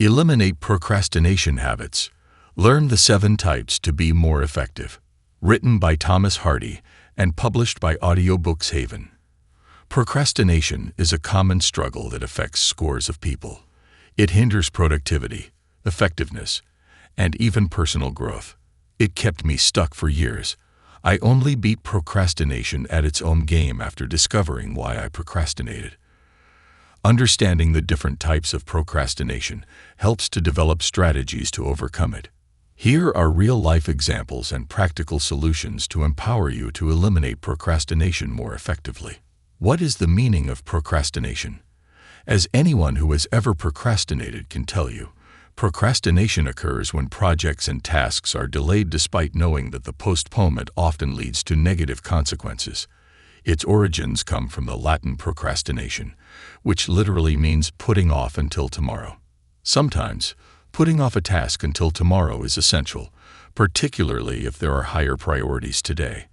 Eliminate procrastination habits. Learn the 7 types to be more effective. Written by Thomas Hardy and published by Audiobooks Haven. Procrastination is a common struggle that affects scores of people. It hinders productivity, effectiveness, and even personal growth. It kept me stuck for years. I only beat procrastination at its own game after discovering why I procrastinated. Understanding the different types of procrastination helps to develop strategies to overcome it. Here are real-life examples and practical solutions to empower you to eliminate procrastination more effectively. What is the meaning of procrastination? As anyone who has ever procrastinated can tell you, procrastination occurs when projects and tasks are delayed despite knowing that the postponement often leads to negative consequences. Its origins come from the Latin procrastination, which literally means putting off until tomorrow. Sometimes, putting off a task until tomorrow is essential, particularly if there are higher priorities today.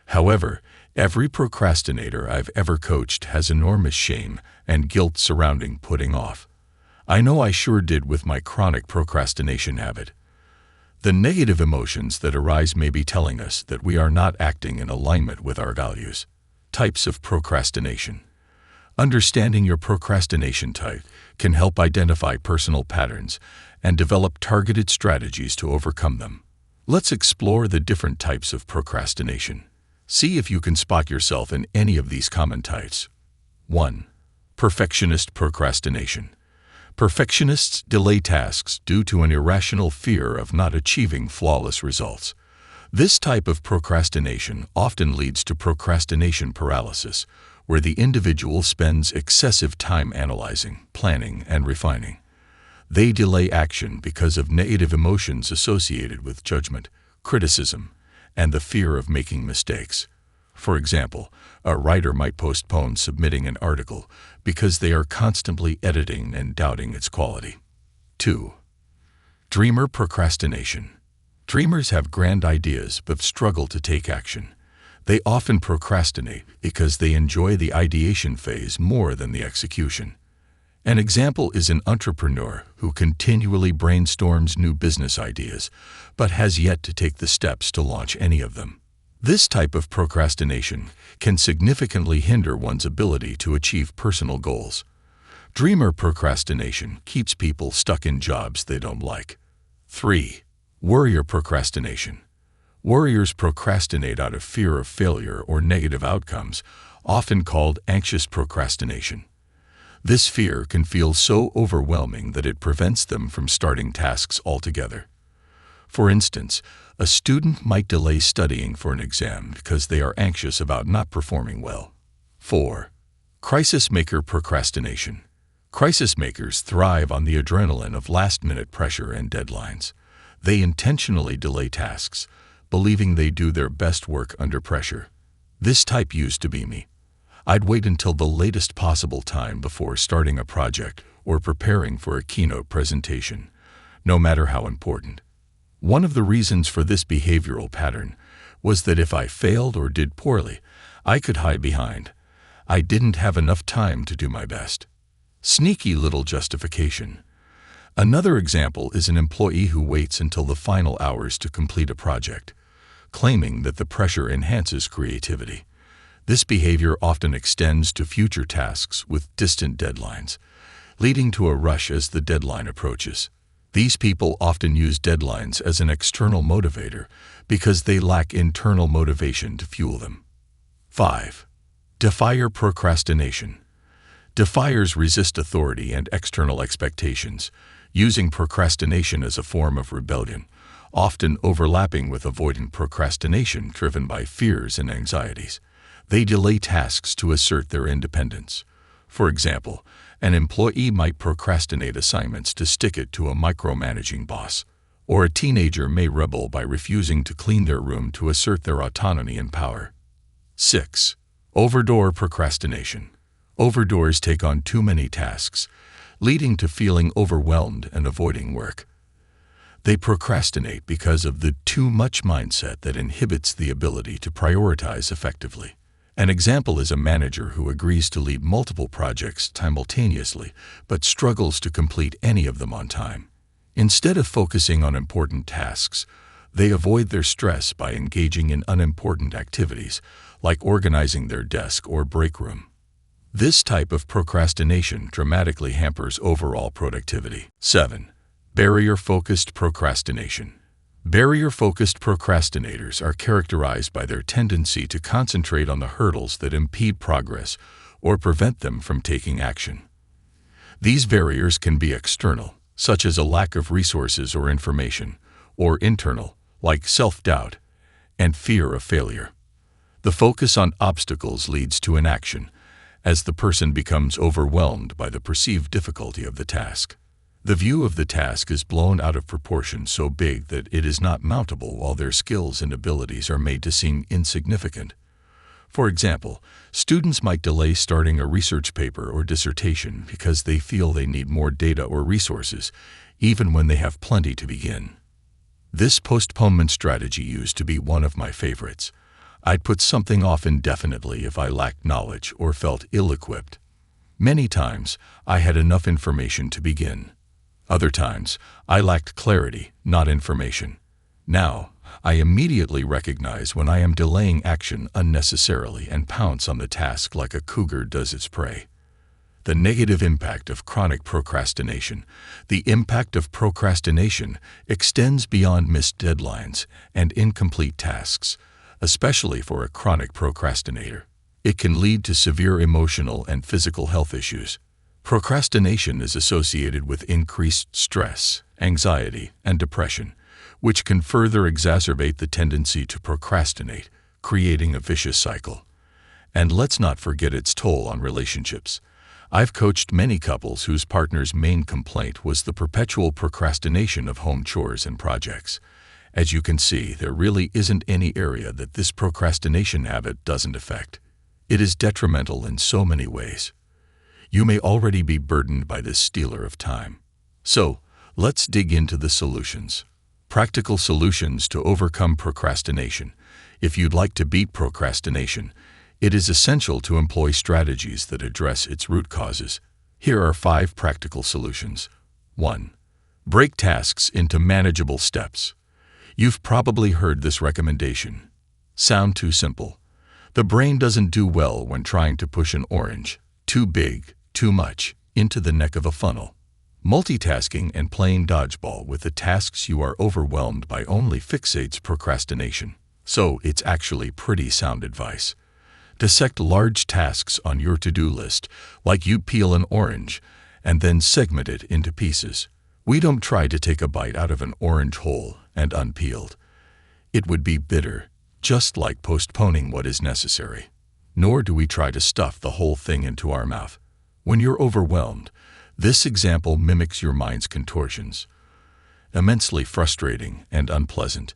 However, every procrastinator I've ever coached has enormous shame and guilt surrounding putting off. I know I sure did with my chronic procrastination habit. The negative emotions that arise may be telling us that we are not acting in alignment with our values. Types of procrastination. Understanding your procrastination type can help identify personal patterns and develop targeted strategies to overcome them. Let's explore the different types of procrastination. See if you can spot yourself in any of these common types. 1. Perfectionist procrastination. Perfectionists delay tasks due to an irrational fear of not achieving flawless results. This type of procrastination often leads to procrastination paralysis, where the individual spends excessive time analyzing, planning, and refining. They delay action because of negative emotions associated with judgment, criticism, and the fear of making mistakes. For example, a writer might postpone submitting an article because they are constantly editing and doubting its quality. 2. Dreamer procrastination. Dreamers have grand ideas but struggle to take action. They often procrastinate because they enjoy the ideation phase more than the execution. An example is an entrepreneur who continually brainstorms new business ideas but has yet to take the steps to launch any of them. This type of procrastination can significantly hinder one's ability to achieve personal goals. Dreamer procrastination keeps people stuck in jobs they don't like. 3. Worrier procrastination. Worriers procrastinate out of fear of failure or negative outcomes, often called anxious procrastination. This fear can feel so overwhelming that it prevents them from starting tasks altogether. For instance, a student might delay studying for an exam because they are anxious about not performing well. 4. Crisis maker procrastination. Crisis makers thrive on the adrenaline of last-minute pressure and deadlines. They intentionally delay tasks, believing they do their best work under pressure. This type used to be me. I'd wait until the latest possible time before starting a project or preparing for a keynote presentation, no matter how important. One of the reasons for this behavioral pattern was that if I failed or did poorly, I could hide behind. I didn't have enough time to do my best. Sneaky little justification. Another example is an employee who waits until the final hours to complete a project, claiming that the pressure enhances creativity. This behavior often extends to future tasks with distant deadlines, leading to a rush as the deadline approaches. These people often use deadlines as an external motivator because they lack internal motivation to fuel them. 5. Defier procrastination. Defiers resist authority and external expectations, using procrastination as a form of rebellion, often overlapping with avoidant procrastination driven by fears and anxieties. They delay tasks to assert their independence. For example, an employee might procrastinate assignments to stick it to a micromanaging boss, or a teenager may rebel by refusing to clean their room to assert their autonomy and power. 6. Overdoer procrastination. Overdoers take on too many tasks, leading to feeling overwhelmed and avoiding work. They procrastinate because of the too much mindset that inhibits the ability to prioritize effectively. An example is a manager who agrees to lead multiple projects simultaneously but struggles to complete any of them on time. Instead of focusing on important tasks, they avoid their stress by engaging in unimportant activities, like organizing their desk or break room. This type of procrastination dramatically hampers overall productivity. 7. Barrier-focused procrastination. Barrier-focused procrastinators are characterized by their tendency to concentrate on the hurdles that impede progress or prevent them from taking action. These barriers can be external, such as a lack of resources or information, or internal, like self-doubt and fear of failure. The focus on obstacles leads to inaction, as the person becomes overwhelmed by the perceived difficulty of the task. The view of the task is blown out of proportion so big that it is not mountable, while their skills and abilities are made to seem insignificant. For example, students might delay starting a research paper or dissertation because they feel they need more data or resources, even when they have plenty to begin. This postponement strategy used to be one of my favorites. I'd put something off indefinitely if I lacked knowledge or felt ill-equipped. Many times, I had enough information to begin. Other times, I lacked clarity, not information. Now, I immediately recognize when I am delaying action unnecessarily and pounce on the task like a cougar does its prey. The negative impact of chronic procrastination. The impact of procrastination extends beyond missed deadlines and incomplete tasks, especially for a chronic procrastinator. It can lead to severe emotional and physical health issues. Procrastination is associated with increased stress, anxiety, and depression, which can further exacerbate the tendency to procrastinate, creating a vicious cycle. And let's not forget its toll on relationships. I've coached many couples whose partner's main complaint was the perpetual procrastination of home chores and projects. As you can see, there really isn't any area that this procrastination habit doesn't affect. It is detrimental in so many ways. You may already be burdened by this stealer of time. So, let's dig into the solutions. Practical solutions to overcome procrastination. If you'd like to beat procrastination, it is essential to employ strategies that address its root causes. Here are 5 practical solutions. 1. Break tasks into manageable steps. You've probably heard this recommendation. Sound too simple. The brain doesn't do well when trying to push an orange, too big, too much, into the neck of a funnel. Multitasking and playing dodgeball with the tasks you are overwhelmed by only fixates procrastination. So it's actually pretty sound advice. Dissect large tasks on your to-do list, like you peel an orange, and then segment it into pieces. We don't try to take a bite out of an orange whole and unpeeled. It would be bitter, just like postponing what is necessary. Nor do we try to stuff the whole thing into our mouth. When you're overwhelmed, this example mimics your mind's contortions. Immensely frustrating and unpleasant.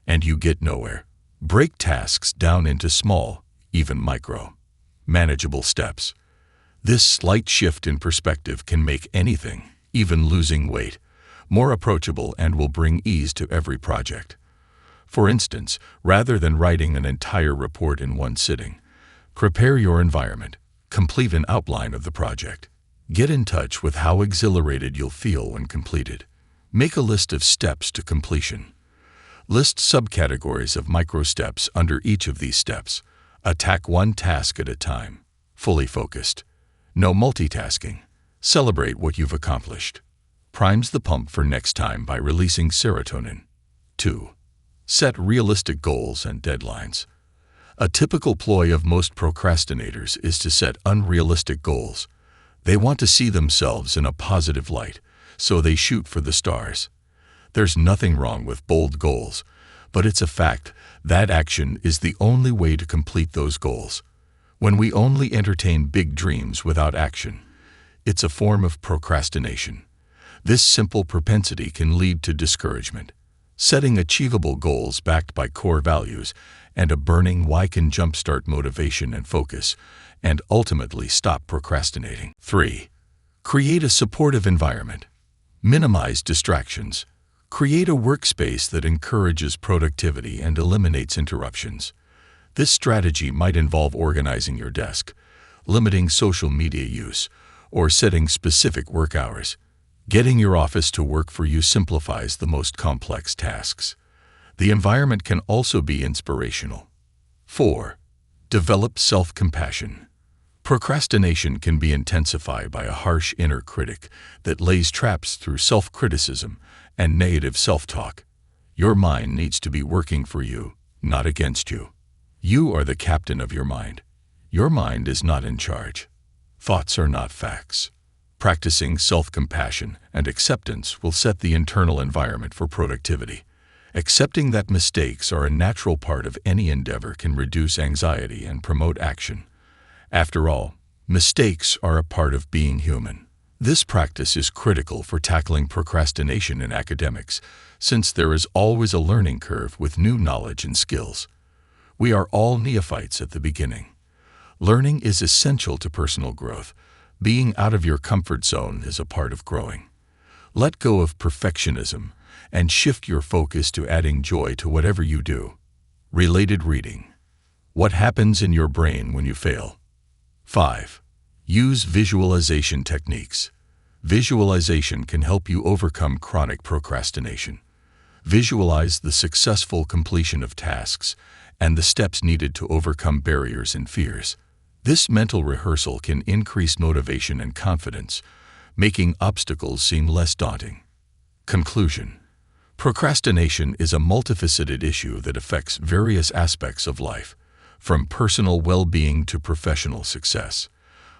And you get nowhere. Break tasks down into small, even micro, manageable steps. This slight shift in perspective can make anything, even losing weight, more approachable and will bring ease to every project. For instance, rather than writing an entire report in one sitting, prepare your environment. Complete an outline of the project. Get in touch with how exhilarated you'll feel when completed. Make a list of steps to completion. List subcategories of micro steps under each of these steps. Attack one task at a time. Fully focused. No multitasking. Celebrate what you've accomplished. Primes the pump for next time by releasing serotonin. 2. Set realistic goals and deadlines. A typical ploy of most procrastinators is to set unrealistic goals. They want to see themselves in a positive light, so they shoot for the stars. There's nothing wrong with bold goals, but it's a fact that action is the only way to complete those goals. When we only entertain big dreams without action, it's a form of procrastination. This simple propensity can lead to discouragement. Setting achievable goals backed by core values and a burning why can jumpstart motivation and focus, and ultimately stop procrastinating. 3. Create a supportive environment. Minimize distractions. Create a workspace that encourages productivity and eliminates interruptions. This strategy might involve organizing your desk, limiting social media use, or setting specific work hours. Getting your office to work for you simplifies the most complex tasks. The environment can also be inspirational. 4. Develop self-compassion. Procrastination can be intensified by a harsh inner critic that lays traps through self-criticism and negative self-talk. Your mind needs to be working for you, not against you. You are the captain of your mind. Your mind is not in charge. Thoughts are not facts. Practicing self-compassion and acceptance will set the internal environment for productivity. Accepting that mistakes are a natural part of any endeavor can reduce anxiety and promote action. After all, mistakes are a part of being human. This practice is critical for tackling procrastination in academics, since there is always a learning curve with new knowledge and skills. We are all neophytes at the beginning. Learning is essential to personal growth. Being out of your comfort zone is a part of growing. Let go of perfectionism and shift your focus to adding joy to whatever you do. Related reading. What happens in your brain when you fail? 5. Use visualization techniques. Visualization can help you overcome chronic procrastination. Visualize the successful completion of tasks and the steps needed to overcome barriers and fears. This mental rehearsal can increase motivation and confidence, making obstacles seem less daunting. Conclusion. Procrastination is a multifaceted issue that affects various aspects of life, from personal well-being to professional success.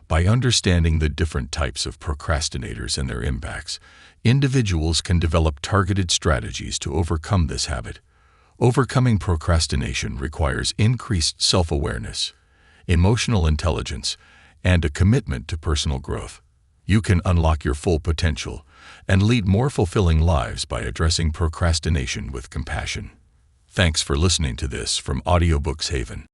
By understanding the different types of procrastinators and their impacts, individuals can develop targeted strategies to overcome this habit. Overcoming procrastination requires increased self-awareness, emotional intelligence, and a commitment to personal growth. You can unlock your full potential and lead more fulfilling lives by addressing procrastination with compassion. Thanks for listening to this from Audiobooks Haven.